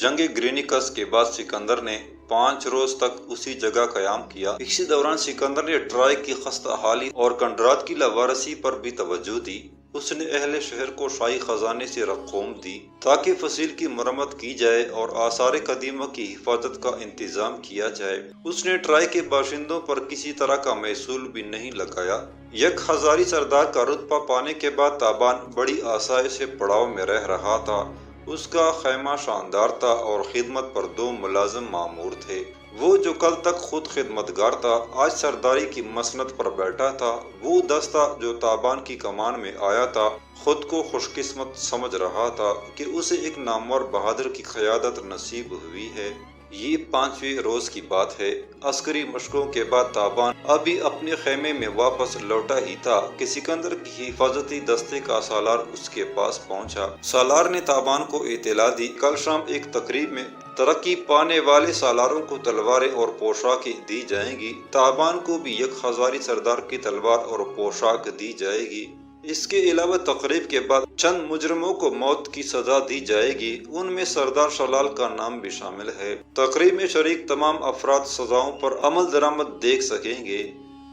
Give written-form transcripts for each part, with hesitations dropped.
جنگ گرینیکس کے بعد سکندر نے 5 روز تک اسی جگہ قیام کیا۔ اسی دوران سکندر نے ٹرائے کی خستہ حالی اور کنڈرات کی لاوارثی پر بھی توجہ دی۔ اس نے اہل شہر کو شاہی خزانے سے رقوم دی تاکہ فصیل کی مرمت کی جائے اور آثار قدیمہ کی حفاظت کا انتظام کیا جائے۔ اس نے ٹرائے کے باشندوں پر کسی طرح کا محصول بھی نہیں لگایا۔ 1000 سردار کا رتبہ پانے کے بعد تابان بڑی آسائش سے پڑاؤ میں رہ رہا تھا۔ اس کا خیمہ شاندار تھا اور خدمت پر 2 ملازم مامور تھے۔ وہ جو کل تک خود خدمتگار تھا آج سرداری کی مسند پر بیٹھا تھا۔ وہ دستہ جو تابان کی کمان میں آیا تھا خود کو خوش قسمت سمجھ رہا تھا کہ اسے ایک نامور بہادر کی قیادت نصیب ہوئی ہے۔ یہ 5ویں روز کی بات ہے۔ عسکری مشقوں کے بعد تابان ابھی اپنے خیمے میں واپس لوٹا ہی تھا کہ سکندر کی حفاظتی دستے کا سالار اس کے پاس پہنچا۔ سالار نے تابان کو اطلاع دی کل شام ایک تقریب میں ترقی پانے والے سالاروں کو تلواریں اور پوشاکیں دی جائیں گی۔ تابان کو بھی 1000 سردار کی تلوار اور پوشاک دی جائے گی۔ اس کے علاوہ تقریب کے بعد چند مجرموں کو موت کی سزا دی جائے گی۔ ان میں سردار شلال کا نام بھی شامل ہے۔ تقریب میں شریک تمام افراد سزاؤں پر عمل درآمد دیکھ سکیں گے۔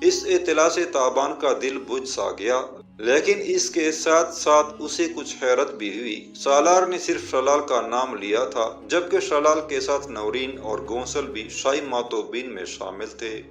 اس اطلاع سے تابان کا دل بجھ سا گیا، لیکن اس کے ساتھ ساتھ اسے کچھ حیرت بھی ہوئی۔ سالار نے صرف شلال کا نام لیا تھا، جبکہ شلال کے ساتھ نورین اور گونسل بھی شاہی ماتوبین میں شامل تھے۔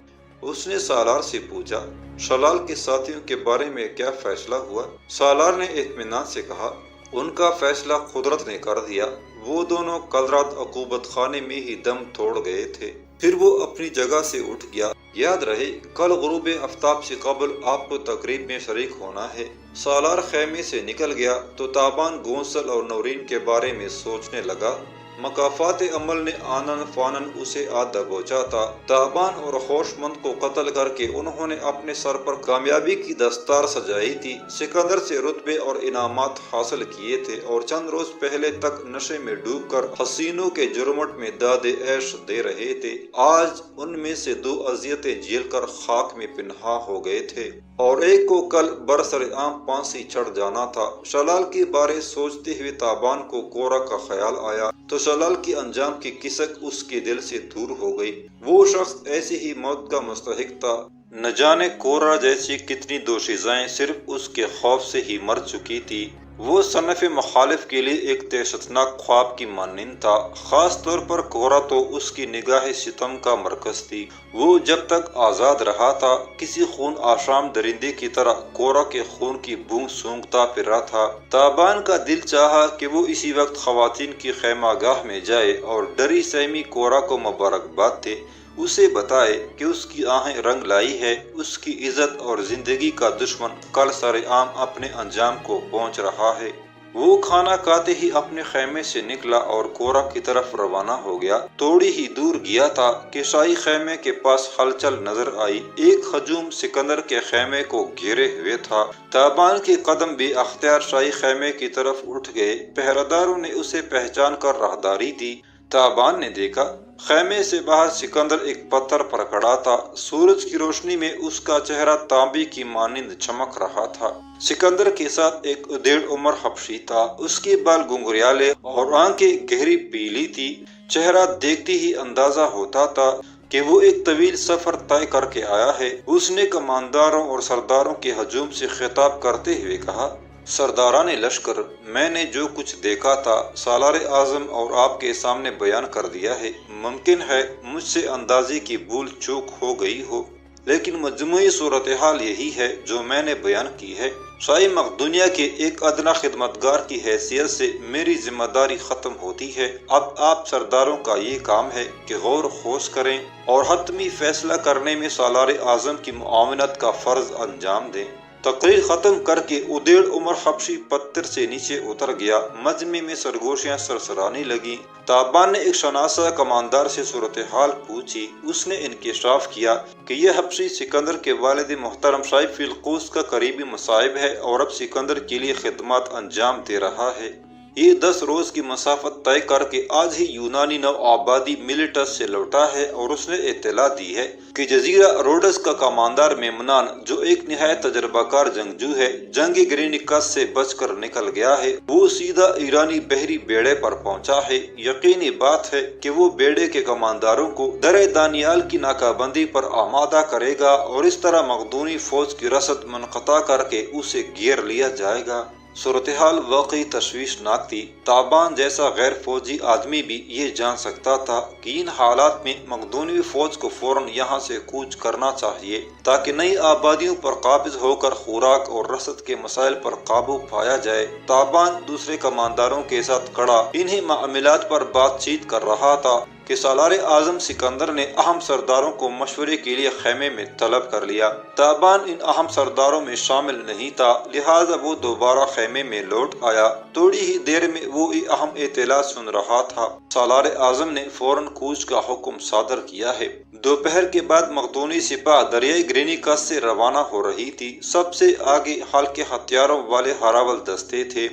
اس نے سالار سے پوچھا، شلال کے ساتھیوں کے بارے میں کیا فیصلہ ہوا؟ سالار نے اطمینان سے کہا، ان کا فیصلہ قدرت نے کر دیا۔ وہ دونوں کل رات عقوبت خانے میں ہی دم توڑ گئے تھے۔ پھر وہ اپنی جگہ سے اٹھ گیا۔ یاد رہے کل غروب آفتاب سے قبل آپ کو تقریب میں شریک ہونا ہے۔ سالار خیمے سے نکل گیا تو تابان گونسل اور نورین کے بارے میں سوچنے لگا۔ مکافات عمل نے آنن فانن اسے آ دبوچا تھا۔ تابان اور ہوش مند کو قتل کر کے انہوں نے اپنے سر پر کامیابی کی دستار سجائی تھی، سکندر سے رتبے اور انعامات حاصل کیے تھے اور چند روز پہلے تک نشے میں ڈوب کر حسینوں کے جرمٹ میں داد عیش دے رہے تھے۔ آج ان میں سے 2 اذیتیں جھیل کر خاک میں پنہاں ہو گئے تھے اور ایک کو کل برسر عام پھانسی چڑھ جانا تھا۔ شلال کے بارے سوچتے ہوئے تابان کو کورا کا خیال آیا تو شلال کے انجام کی کسک اس کے دل سے دور ہو گئی۔ وہ شخص ایسی ہی موت کا مستحق تھا۔ نہ جانے کورا جیسی کتنی دوشیزائیں صرف اس کے خوف سے ہی مر چکی تھی۔ وہ صنف مخالف کے لیے ایک تحشتناک خواب کی مانند تھا۔ خاص طور پر کورا تو اس کی نگاہ ستم کا مرکز تھی۔ وہ جب تک آزاد رہا تھا کسی خون آشام درندے کی طرح کورا کے خون کی بوند سونگھتا پھرا تھا۔ تابان کا دل چاہا کہ وہ اسی وقت خواتین کی خیمہ گاہ میں جائے اور ڈری سہمی کورا کو مبارکباد دے، اسے بتائے کہ اس کی آہیں رنگ لائی ہے، اس کی عزت اور زندگی کا دشمن کل سر عام اپنے انجام کو پہنچ رہا ہے۔ وہ کھانا کھاتے ہی اپنے خیمے سے نکلا اور کورا کی طرف روانہ ہو گیا۔ تھوڑی ہی دور گیا تھا کہ شاہی خیمے کے پاس ہلچل نظر آئی۔ ایک ہجوم سکندر کے خیمے کو گھیرے ہوئے تھا۔ تابان کے قدم بے اختیار شاہی خیمے کی طرف اٹھ گئے۔ پہرےداروں نے اسے پہچان کر راہداری دی۔ تابان نے دیکھا خیمے سے باہر سکندر ایک پتھر پر کھڑا تھا۔ سورج کی روشنی میں اس کا چہرہ تانبے کی مانند چمک رہا تھا۔ سکندر کے ساتھ ایک ادیڑ عمر حبشی تھا۔ اس کے بال گھنگریالے اور آنکھیں گہری پیلی تھی۔ چہرہ دیکھتے ہی اندازہ ہوتا تھا کہ وہ ایک طویل سفر طے کر کے آیا ہے۔ اس نے کمانداروں اور سرداروں کے ہجوم سے خطاب کرتے ہوئے کہا، سرداران لشکر، میں نے جو کچھ دیکھا تھا سالار اعظم اور آپ کے سامنے بیان کر دیا ہے۔ ممکن ہے مجھ سے اندازے کی بھول چوک ہو گئی ہو، لیکن مجموعی صورتحال یہی ہے جو میں نے بیان کی ہے۔ شاہی مقدونیہ کے ایک ادنا خدمتگار کی حیثیت سے میری ذمہ داری ختم ہوتی ہے۔ اب آپ سرداروں کا یہ کام ہے کہ غور و خوض کریں اور حتمی فیصلہ کرنے میں سالار اعظم کی معاونت کا فرض انجام دیں۔ تقریر ختم کر کے ادیڑ عمر حبشی پتھر سے نیچے اتر گیا۔ مجمع میں سرگوشیاں سرسرانے لگیں۔ تابان نے ایک شناسا کماندار سے صورتحال پوچھی۔ اس نے انکشاف کیا کہ یہ حبشی سکندر کے والد محترم شاہی فیلقوس کا قریبی مصاحب ہے اور اب سکندر کے لیے خدمات انجام دے رہا ہے۔ یہ 10 روز کی مسافت طے کر کے آج ہی یونانی نو آبادی میلیٹس سے لوٹا ہے اور اس نے اطلاع دی ہے کہ جزیرہ روڈس کا کماندار میمنان، جو ایک نہایت تجربہ کار جنگجو ہے، جنگ گرینیکس سے بچ کر نکل گیا ہے۔ وہ سیدھا ایرانی بحری بیڑے پر پہنچا ہے۔ یقینی بات ہے کہ وہ بیڑے کے کمانداروں کو درہ دانیال کی ناکہ بندی پر آمادہ کرے گا اور اس طرح مقدونی فوج کی رسد منقطع کر کے اسے گھیر لیا جائے گا۔ صورتحال واقعی تشویشناک تھی۔ تابان جیسا غیر فوجی آدمی بھی یہ جان سکتا تھا کہ ان حالات میں مقدونی فوج کو فوراً یہاں سے کوچ کرنا چاہیے تاکہ نئی آبادیوں پر قابض ہو کر خوراک اور رسد کے مسائل پر قابو پایا جائے۔ تابان دوسرے کمانداروں کے ساتھ کھڑا انہی معاملات پر بات چیت کر رہا تھا کہ سالار اعظم سکندر نے اہم سرداروں کو مشورے کے لیے خیمے میں طلب کر لیا۔ تابان ان اہم سرداروں میں شامل نہیں تھا، لہٰذا وہ دوبارہ خیمے میں لوٹ آیا۔ تھوڑی ہی دیر میں وہ اہم اطلاع سن رہا تھا۔ سالار اعظم نے فوراً کوچ کا حکم صادر کیا ہے۔ دوپہر کے بعد مقدونی سپاہ دریائے گرینیکس سے روانہ ہو رہی تھی۔ سب سے آگے ہلکے ہتھیاروں والے ہراول دستے تھے،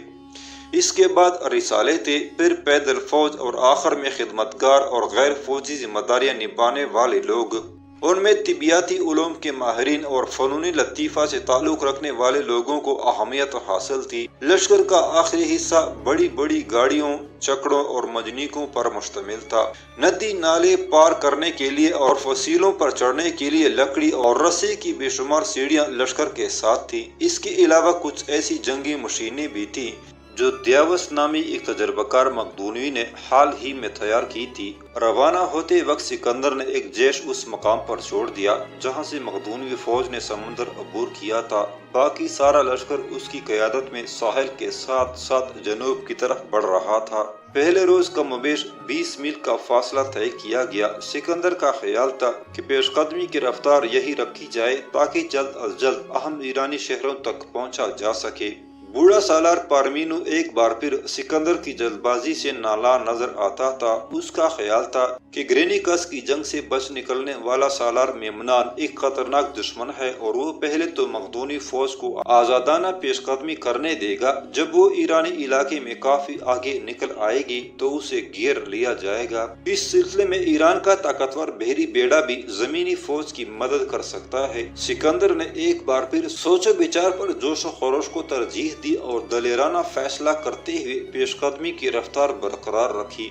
اس کے بعد رسالے تھے، پھر پیدل فوج اور آخر میں خدمتگار اور غیر فوجی ذمہ داریاں نبھانے والے لوگ۔ ان میں طبیعیاتی علوم کے ماہرین اور فنون لطیفہ سے تعلق رکھنے والے لوگوں کو اہمیت حاصل تھی۔ لشکر کا آخری حصہ بڑی بڑی گاڑیوں، چکڑوں اور مجنیکوں پر مشتمل تھا۔ ندی نالے پار کرنے کے لیے اور فصیلوں پر چڑھنے کے لیے لکڑی اور رسی کی بے شمار سیڑھیاں لشکر کے ساتھ تھیں۔ اس کے علاوہ کچھ ایسی جنگی مشینیں بھی تھیں جو دیاوس نامی ایک تجربہ کار مقدونی نے حال ہی میں تیار کی تھی۔ روانہ ہوتے وقت سکندر نے ایک جیش اس مقام پر چھوڑ دیا جہاں سے مقدونی فوج نے سمندر عبور کیا تھا۔ باقی سارا لشکر اس کی قیادت میں ساحل کے ساتھ ساتھ جنوب کی طرف بڑھ رہا تھا۔ پہلے روز کم و بیش 20 میل کا فاصلہ طے کیا گیا۔ سکندر کا خیال تھا کہ پیش قدمی کی رفتار یہی رکھی جائے تاکہ جلد از جلد اہم ایرانی شہروں تک پہنچا جا سکے۔ بوڑھا سالار پارمینو ایک بار پھر سکندر کی جلد بازی سے نالا نظر آتا تھا۔ اس کا خیال تھا کہ گرینیکس کی جنگ سے بچ نکلنے والا سالار میمنان ایک خطرناک دشمن ہے اور وہ پہلے تو مقدونی فوج کو آزادانہ پیش قدمی کرنے دے گا۔ جب وہ ایرانی علاقے میں کافی آگے نکل آئے گی تو اسے گھیر لیا جائے گا۔ اس سلسلے میں ایران کا طاقتور بحری بیڑا بھی زمینی فوج کی مدد کر سکتا ہے۔ سکندر نے ایک بار پھر سوچ و بچار پر جوش و خروش کو ترجیح دی اور دلیرانہ فیصلہ کرتے ہوئے پیش قدمی کی رفتار برقرار رکھی۔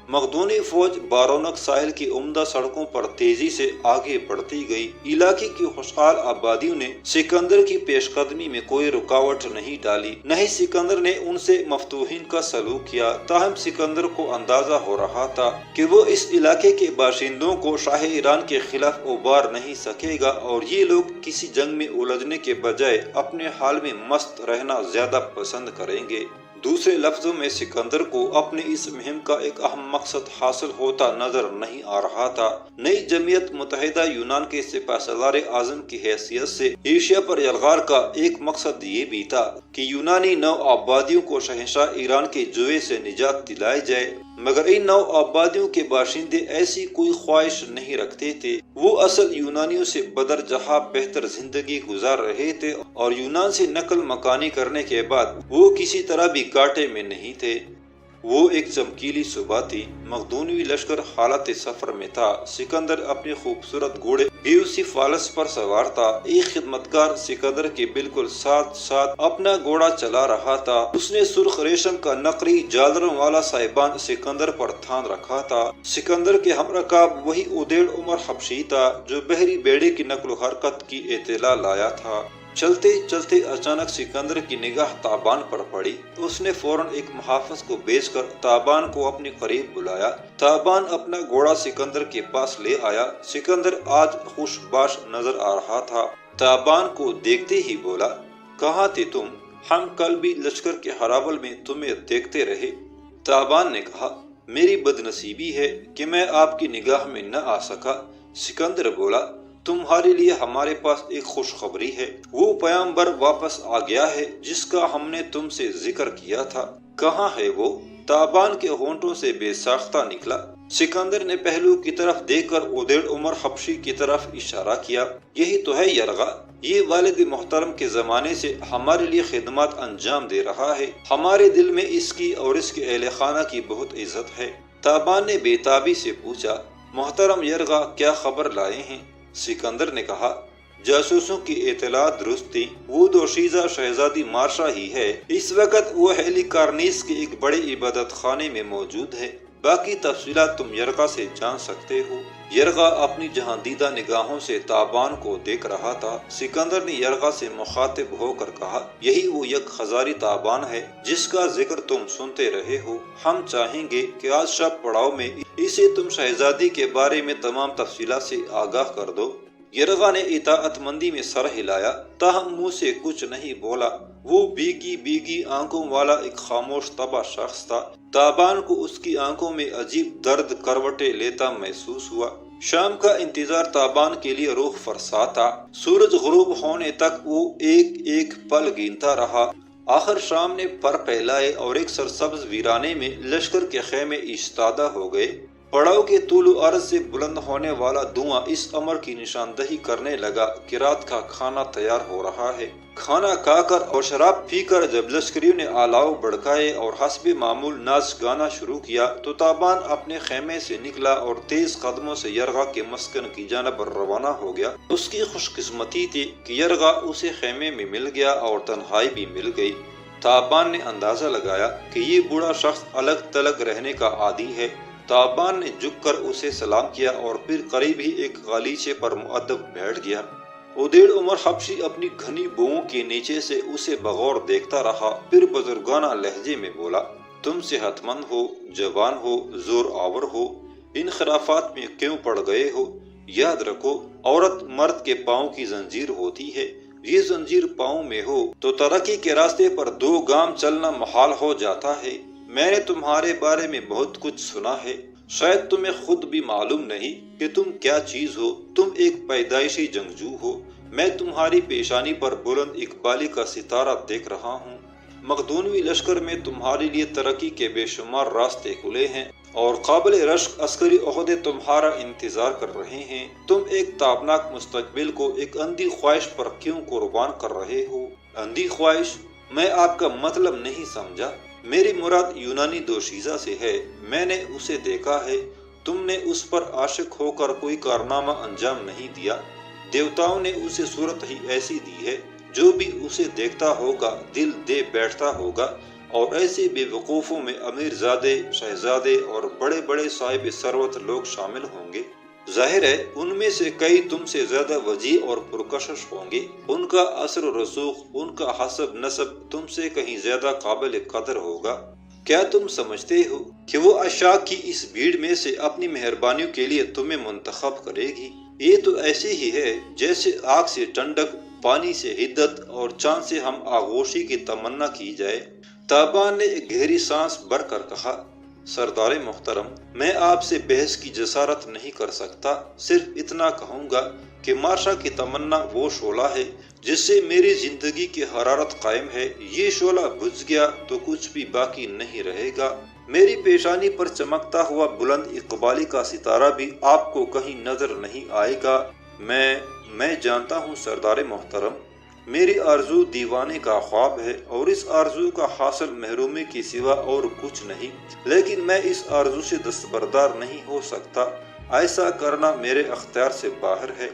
مقدونی فوج بارونق ساحل کی عمدہ سڑکوں پر تیزی سے آگے بڑھتی گئی۔ علاقے کی خوشحال آبادیوں نے سکندر کی پیش قدمی میں کوئی رکاوٹ نہیں ڈالی، نہ ہی سکندر نے ان سے مفتوحین کا سلوک کیا۔ تاہم سکندر کو اندازہ ہو رہا تھا کہ وہ اس علاقے کے باشندوں کو شاہ ایران کے خلاف ابھار نہیں سکے گا اور یہ لوگ کسی جنگ میں الجھنے کے بجائے اپنے حال میں مست رہنا زیادہ پسند کریں گے۔ دوسرے لفظوں میں سکندر کو اپنے اس مہم کا ایک اہم مقصد حاصل ہوتا نظر نہیں آ رہا تھا۔ نئی جمعیت متحدہ یونان کے سپہ سالار اعظم کی حیثیت سے ایشیا پر یلغار کا ایک مقصد یہ بھی تھا کہ یونانی نو آبادیوں کو شہنشاہ ایران کے جوئے سے نجات دلائی جائے، مگر ان نو آبادیوں کے باشندے ایسی کوئی خواہش نہیں رکھتے تھے۔ وہ اصل یونانیوں سے بدرجہ بہتر زندگی گزار رہے تھے اور یونان سے نقل مکانی کرنے کے بعد وہ کسی طرح بھی گھاٹے میں نہیں تھے۔ وہ ایک چمکیلی صبح تھی۔ مقدونی لشکر حالت سفر میں تھا۔ سکندر اپنے خوبصورت گھوڑے بیوسیفالس پر سوار تھا۔ ایک خدمتگار سکندر کے بالکل ساتھ ساتھ اپنا گھوڑا چلا رہا تھا۔ اس نے سرخ ریشم کا نقری جالروں والا صاحبان سکندر پر تھان رکھا تھا۔ سکندر کے ہم رکاب وہی ادیڑ عمر حبشی تھا جو بحری بیڑے کی نقل و حرکت کی اطلاع لایا تھا۔ چلتے چلتے اچانک سکندر کی نگاہ تابان پر پڑی۔ اس نے فوراً ایک محافظ کو بھیج کر تابان کو اپنے قریب بلایا۔ تابان اپنا گھوڑا سکندر کے پاس لے آیا۔ سکندر آج خوش باش نظر آ رہا تھا۔ تابان کو دیکھتے ہی بولا، کہاں تھے تم؟ ہم کل بھی لشکر کے ہراول میں تمہیں دیکھتے رہے۔ تابان نے کہا، میری بدنصیبی ہے کہ میں آپ کی نگاہ میں نہ آ سکا۔ سکندر بولا، تمہارے لیے ہمارے پاس ایک خوشخبری ہے۔ وہ پیغمبر واپس آ گیا ہے جس کا ہم نے تم سے ذکر کیا تھا۔ کہاں ہے وہ؟ تابان کے ہونٹوں سے بے ساختہ نکلا۔ سکندر نے پہلو کی طرف دیکھ کر ادیڑ عمر حبشی کی طرف اشارہ کیا۔ یہی تو ہے یرغا، یہ والد محترم کے زمانے سے ہمارے لیے خدمات انجام دے رہا ہے، ہمارے دل میں اس کی اور اس کے اہل خانہ کی بہت عزت ہے۔ تابان نے بے تابی سے پوچھا، محترم یرغا کیا خبر لائے ہیں؟ سکندر نے کہا، جاسوسوں کی اطلاعات درست تھی، وہ دوشیزہ شہزادی مارشا ہی ہے، اس وقت وہ ہیلی کارنیس کے ایک بڑے عبادت خانے میں موجود ہے، باقی تفصیلات تم یرغا سے جان سکتے ہو۔ یرغا اپنی جہاندیدہ نگاہوں سے تابان کو دیکھ رہا تھا۔ سکندر نے یرغا سے مخاطب ہو کر کہا، یہی وہ یک خزاری تابان ہے جس کا ذکر تم سنتے رہے ہو، ہم چاہیں گے کہ آج شب پڑاؤ میں اسے تم شہزادی کے بارے میں تمام تفصیلات سے آگاہ کر دو۔ یرغا نے اطاعت مندی میں سر ہلایا، تاہم منہ سے کچھ نہیں بولا۔ وہ بیگی بیگی آنکھوں والا ایک خاموش طبع شخص تھا۔ تابان کو اس کی آنکھوں میں عجیب درد کروٹیں لیتا محسوس ہوا۔ شام کا انتظار تابان کے لیے روح فرسا تھا۔ سورج غروب ہونے تک وہ ایک ایک پل گنتا رہا۔ آخر شام نے پر پھیلائے اور ایک سرسبز ویرانے میں لشکر کے خیمے ایستادہ ہو گئے۔ پڑاؤ کے طول و عرض سے بلند ہونے والا دھواں اس امر کی نشاندہی کرنے لگا کہ رات کا کھانا تیار ہو رہا ہے۔ کھانا کھا کر اور شراب پی کر جب لشکریوں نے آلاؤ بڑھکائے اور حسب معمول ناچ گانا شروع کیا تو تابان اپنے خیمے سے نکلا اور تیز قدموں سے یرغا کے مسکن کی جانب روانہ ہو گیا۔ اس کی خوش قسمتی تھی کہ یرغا اسے خیمے میں مل گیا اور تنہائی بھی مل گئی۔ تابان نے اندازہ لگایا کہ یہ بوڑھا شخص الگ تلگ رہنے کا عادی ہے۔ تابان نے جھک کر اسے سلام کیا اور پھر قریب ہی ایک غالیچے پر مؤدب بیٹھ گیا۔ ادیڑ عمر حبشی اپنی گھنی بوؤں کے نیچے سے اسے بغور دیکھتا رہا، پھر بزرگانہ لہجے میں بولا، تم صحت مند ہو، جوان ہو، زور آور ہو، ان خرافات میں کیوں پڑ گئے ہو؟ یاد رکھو، عورت مرد کے پاؤں کی زنجیر ہوتی ہے، یہ زنجیر پاؤں میں ہو تو ترقی کے راستے پر 2 گام چلنا محال ہو جاتا ہے۔ میں نے تمہارے بارے میں بہت کچھ سنا ہے، شاید تمہیں خود بھی معلوم نہیں کہ تم کیا چیز ہو۔ تم ایک پیدائشی جنگجو ہو۔ میں تمہاری پیشانی پر بلند اقبالی کا ستارہ دیکھ رہا ہوں۔ مقدونوی لشکر میں تمہارے لیے ترقی کے بے شمار راستے کھلے ہیں اور قابل رشک عسکری عہدے تمہارا انتظار کر رہے ہیں۔ تم ایک تابناک مستقبل کو ایک اندھی خواہش پر کیوں قربان کر رہے ہو؟ اندھی خواہش؟ میں آپ کا مطلب نہیں سمجھا۔ میری مراد یونانی دوشیزہ سے ہے، میں نے اسے دیکھا ہے۔ تم نے اس پر عاشق ہو کر کوئی کارنامہ انجام نہیں دیا۔ دیوتاؤں نے اسے صورت ہی ایسی دی ہے، جو بھی اسے دیکھتا ہوگا دل دے بیٹھتا ہوگا، اور ایسے بے وقوفوں میں امیر زادے، شہزادے اور بڑے بڑے صاحب ثروت لوگ شامل ہوں گے۔ ظاہر ہے ان میں سے کئی تم سے زیادہ وجیح اور پرکشش ہوں گے، ان کا اثر و رسوخ، ان کا حسب نسب تم سے کہیں زیادہ قابل قدر ہوگا۔ کیا تم سمجھتے ہو کہ وہ اشاک کی اس بھیڑ میں سے اپنی مہربانیوں کے لیے تمہیں منتخب کرے گی؟ یہ تو ایسے ہی ہے جیسے آگ سے ٹھنڈک، پانی سے حدت اور چاند سے ہم آغوشی کی تمنا کی جائے۔ تابان نے ایک گہری سانس بھر کر کہا، سردار محترم، میں آپ سے بحث کی جسارت نہیں کر سکتا، صرف اتنا کہوں گا کہ مارشا کی تمنا وہ شعلہ ہے جس سے میری زندگی کی حرارت قائم ہے۔ یہ شعلہ بجھ گیا تو کچھ بھی باقی نہیں رہے گا۔ میری پیشانی پر چمکتا ہوا بلند اقبالی کا ستارہ بھی آپ کو کہیں نظر نہیں آئے گا۔ میں جانتا ہوں سردار محترم، میری آرزو دیوانے کا خواب ہے اور اس آرزو کا حاصل محرومی کے سوا اور کچھ نہیں، لیکن میں اس آرزو سے دستبردار نہیں ہو سکتا، ایسا کرنا میرے اختیار سے باہر ہے۔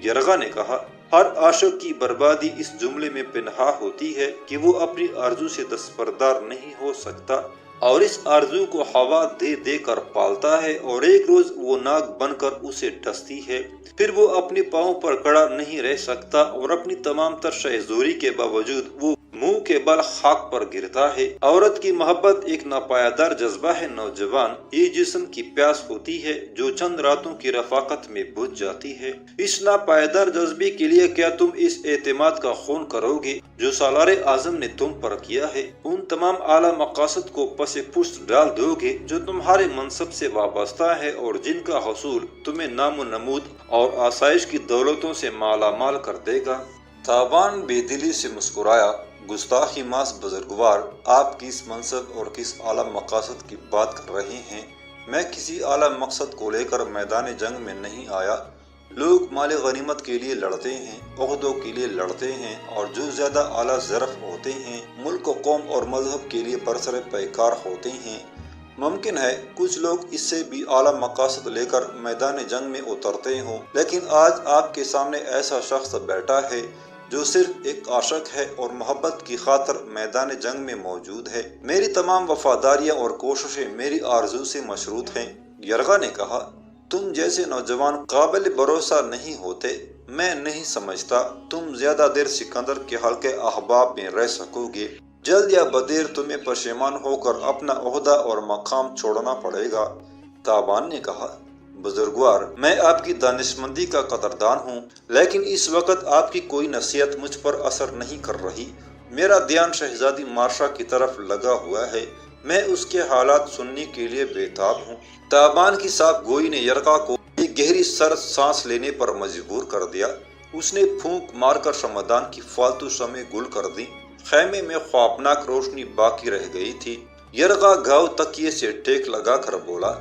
یرغا نے کہا، ہر عاشق کی بربادی اس جملے میں پنہاں ہوتی ہے کہ وہ اپنی آرزو سے دستبردار نہیں ہو سکتا اور اس آرزو کو ہوا دے دے کر پالتا ہے، اور ایک روز وہ ناگ بن کر اسے ڈستی ہے، پھر وہ اپنے پاؤں پر کھڑا نہیں رہ سکتا اور اپنی تمام تر شہزوری کے باوجود وہ منہ کے بل خاک پر گرتا ہے۔ عورت کی محبت ایک ناپائیدار جذبہ ہے نوجوان، یہ جسم کی پیاس ہوتی ہے جو چند راتوں کی رفاقت میں بجھ جاتی ہے۔ اس ناپائیدار جذبے کے لیے کیا تم اس اعتماد کا خون کرو گے جو سالار اعظم نے تم پر کیا ہے؟ ان تمام اعلیٰ مقاصد کو پس پشت ڈال دو گے جو تمہارے منصب سے وابستہ ہے اور جن کا حصول تمہیں نام و نمود اور آسائش کی دولتوں سے مالا مال کر دے گا؟ تابان بے دلی سے مسکرایا، گستاخی ماس بزرگوار، آپ کس منصب اور کس اعلیٰ مقاصد کی بات کر رہے ہیں؟ میں کسی اعلیٰ مقصد کو لے کر میدان جنگ میں نہیں آیا، لوگ مال غنیمت کے لیے لڑتے ہیں، عہدوں کے لیے لڑتے ہیں، اور جو زیادہ اعلیٰ ظرف ہوتے ہیں ملک و قوم اور مذہب کے لیے برسر پیکار ہوتے ہیں۔ ممکن ہے کچھ لوگ اس سے بھی اعلیٰ مقاصد لے کر میدان جنگ میں اترتے ہوں، لیکن آج آپ کے سامنے ایسا شخص بیٹھا ہے جو صرف ایک عاشق ہے اور محبت کی خاطر میدان جنگ میں موجود ہے۔ میری تمام وفاداریاں اور کوششیں میری آرزو سے مشروط ہیں۔ یرغا نے کہا، تم جیسے نوجوان قابل بھروسہ نہیں ہوتے۔ میں نہیں سمجھتا تم زیادہ دیر سکندر کے حلقے احباب میں رہ سکو گے۔ جلد یا بدیر تمہیں پشیمان ہو کر اپنا عہدہ اور مقام چھوڑنا پڑے گا۔ تابان نے کہا، بزرگوار، میں آپ کی دانشمندی کا قدردان ہوں، لیکن اس وقت آپ کی کوئی نصیحت مجھ پر اثر نہیں کر رہی۔ میرا دھیان شہزادی مارشا کی طرف لگا ہوا ہے۔ میں اس کے حالات سننے کے لیے بےتاب ہوں۔ تابان کی صاف گوئی نے یرغا کو ایک گہری سر سانس لینے پر مجبور کر دیا۔ اس نے پھونک مار کر شمعدان کی فالتو شمعیں گل کر دیں۔ خیمے میں خوابناک روشنی باقی رہ گئی تھی۔ یرغا گھاؤ تکیے سے ٹیک لگا کر بولا،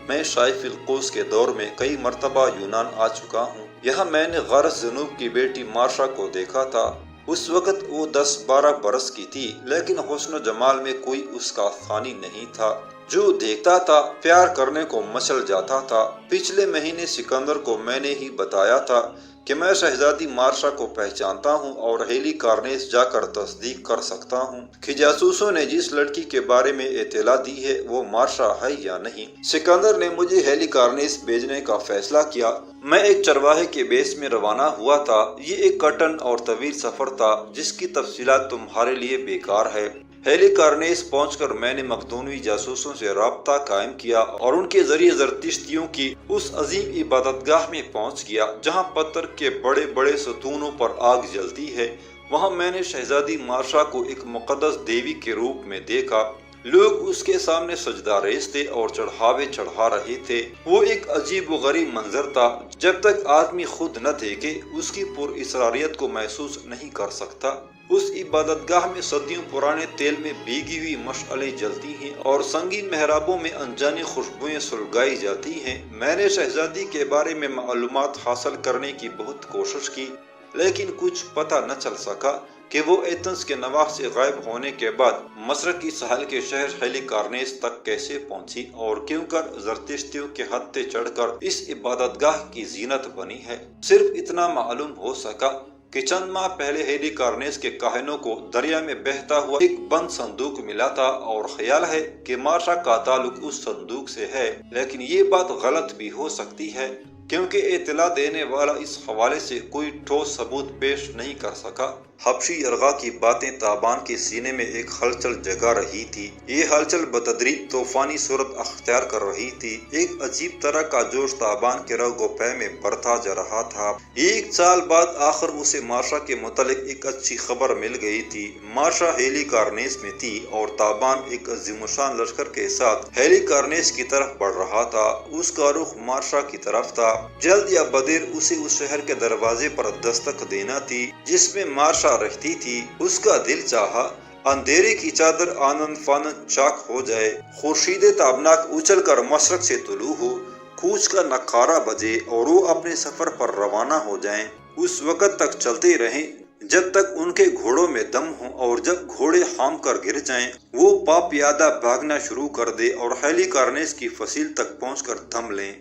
میں شائف القوس کے دور میں کئی مرتبہ یونان آ چکا ہوں۔ یہاں میں نے غرض جنوب کی بیٹی مارشا کو دیکھا تھا۔ اس وقت وہ 10-12 برس کی تھی، لیکن حسن و جمال میں کوئی اس کا ثانی نہیں تھا۔ جو دیکھتا تھا پیار کرنے کو مچل جاتا تھا۔ پچھلے مہینے سکندر کو میں نے ہی بتایا تھا کہ میں شہزادی مارشا کو پہچانتا ہوں اور ہیلی کارنیس جا کر تصدیق کر سکتا ہوں کہ جاسوسوں نے جس لڑکی کے بارے میں اطلاع دی ہے وہ مارشا ہے یا نہیں۔ سکندر نے مجھے ہیلی کارنیس بھیجنے کا فیصلہ کیا۔ میں ایک چرواہے کے بیس میں روانہ ہوا تھا۔ یہ ایک کٹن اور طویل سفر تھا جس کی تفصیلات تمہارے لیے بیکار ہے۔ ہیلی کارنیس پہنچ کر میں نے مقدونوی جاسوسوں سے رابطہ قائم کیا اور ان کے ذریعے زرتشتیوں کی اس عظیم عبادت گاہ میں پہنچ گیا جہاں پتھر کے بڑے بڑے ستونوں پر آگ جلتی ہے۔ وہاں میں نے شہزادی مارشا کو ایک مقدس دیوی کے روپ میں دیکھا۔ لوگ اس کے سامنے سجدہ ریز تھے اور چڑھاوے چڑھا رہے تھے۔ وہ ایک عجیب و غریب منظر تھا۔ جب تک آدمی خود نہ دیکھے اس کی پر اسراریت کو محسوس نہیں کر سکتا۔ اس عبادت گاہ میں صدیوں پرانے تیل میں بھیگی ہوئی مشعلیں جلتی ہیں اور سنگین محرابوں میں انجانی خوشبوئیں سلگائی جاتی ہیں۔ میں نے شہزادی کے بارے میں معلومات حاصل کرنے کی بہت کوشش کی، لیکن کچھ پتہ نہ چل سکا کہ وہ ایتھنز کے نواح سے غائب ہونے کے بعد مشرقی ساحل کے شہر ہیلی کارنیس تک کیسے پہنچی اور کیوں کر زرتشتیوں کے ہتھے چڑھ کر اس عبادت گاہ کی زینت بنی ہے۔ صرف اتنا معلوم ہو سکا کہ چند ماہ پہلے ہیلی کارنیس کے کاہنوں کو دریا میں بہتا ہوا ایک بند صندوق ملا تھا اور خیال ہے کہ مارشا کا تعلق اس صندوق سے ہے، لیکن یہ بات غلط بھی ہو سکتی ہے کیونکہ اطلاع دینے والا اس حوالے سے کوئی ٹھوس ثبوت پیش نہیں کر سکا۔ حبشی یرغا کی باتیں تابان کے سینے میں ایک ہلچل جگا رہی تھی۔ یہ ہلچل بتدریج طوفانی صورت اختیار کر رہی تھی۔ ایک عجیب طرح کا جوش تابان کے رگ و پے میں بڑھتا جا رہا تھا۔ 1 سال بعد آخر اسے مارشا کے متعلق ایک اچھی خبر مل گئی تھی۔ مارشا ہیلی کارنیس میں تھی اور تابان ایک عظیم الشان لشکر کے ساتھ ہیلی کارنیس کی طرف بڑھ رہا تھا۔ اس کا رخ مارشا کی طرف تھا۔ جلد یا بدیر اسے اس شہر کے دروازے پر دستک دینا تھی جس میں مارشا رہتی تھی۔ اس کا دل چاہا اندھیرے کی چادر آنند فانند چاک ہو جائے، خورشید تابناک اچھل کر مشرق سے طلوع ہو، کوچ کا نقارہ بجے اور وہ اپنے سفر پر روانہ ہو جائیں۔ اس وقت تک چلتے رہیں جب تک ان کے گھوڑوں میں دم ہو، اور جب گھوڑے ہام کر گر جائیں وہ پا پیادہ بھاگنا شروع کر دے اور ہیلی کارنیس کی فصیل تک پہنچ کر تھم لیں۔